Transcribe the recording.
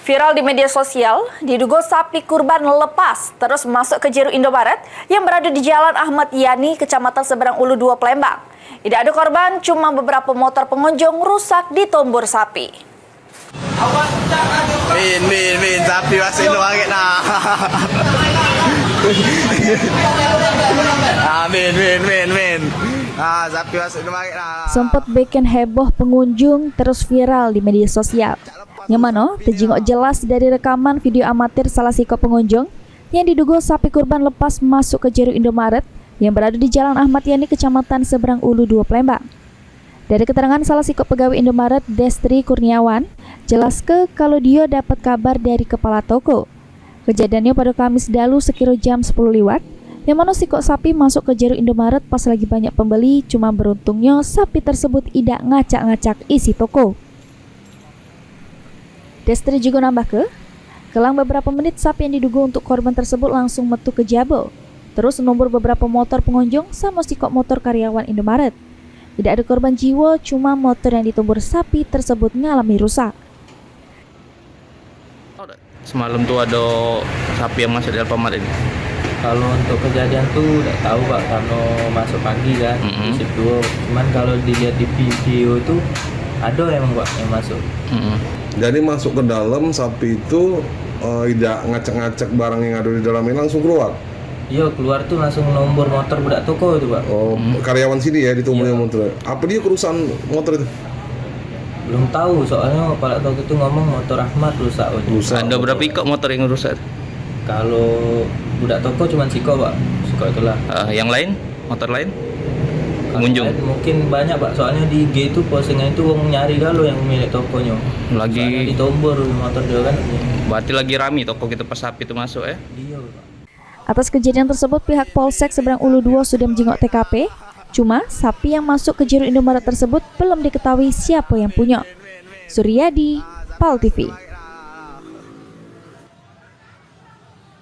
Viral di media sosial, diduga sapi kurban lepas terus masuk ke jeru Indomaret yang berada di Jalan Ahmad Yani, Kecamatan Seberang Ulu 2, Palembang. Tidak ada korban, cuma beberapa motor pengunjung rusak ditombor sapi. Min, sapi masih lu lagi nah. Min. Sapi masih lu lagi nah. Sempat bikin heboh pengunjung terus viral di media sosial. Yang mana terjengok jelas dari rekaman video amatir salah siko pengunjung yang diduga sapi kurban lepas masuk ke jeru Indomaret yang berada di Jalan Ahmad Yani, Kecamatan Seberang Ulu 2, Palembang. Dari keterangan salah siko pegawai Indomaret, Destri Kurniawan, jelas kalau dia dapat kabar dari kepala toko. Kejadiannya pada Kamis dalu sekira jam 10 lewat, yang mana siko sapi masuk ke jeru Indomaret pas lagi banyak pembeli, cuma beruntungnya sapi tersebut tidak ngacak-ngacak isi toko. Destri juga nambah kelang beberapa menit sapi yang diduga untuk korban tersebut langsung metu ke jabo. Terus nomor beberapa motor pengunjung sama sikok motor karyawan Indomaret. Tidak ada korban jiwa, cuma motor yang ditombor sapi tersebut mengalami rusak. Semalam tuh ada sapi yang masuk di Alfamart ini. Kalau untuk kejadian tuh udah tahu Pak, karena masuk pagi kan, di situ. Cuman kalau dilihat di video itu ada emang Pak yang masuk. Jadi masuk ke dalam sapi itu tidak ngacak-ngacak barang yang ada di dalamnya, langsung keluar. Iya, keluar tuh langsung nomor motor budak toko itu Pak. Oh, karyawan sini ya ditumbuhnya motor. Apa dia kerusakan motor itu? Belum tahu, soalnya kepala toko itu ngomong motor Ahmad rusak. Ada berapa ikut motor yang rusak? Kalau budak toko cuma Siko Pak, Siko itulah. Yang lain, motor lain? Pengunjung? Mungkin banyak Pak, soalnya di G itu postingan itu wong nyari kalau yang milik tokonya. Lagi soalnya ditombor motor dia kan. Berarti lagi rame toko gitu pas sapi itu masuk ya? Iya Pak. Atas kejadian tersebut, pihak Polsek Seberang Ulu 2 sudah menjenguk TKP. Cuma sapi yang masuk ke jeru Indomaret tersebut belum diketahui siapa yang punya. Suryadi, PAL TV.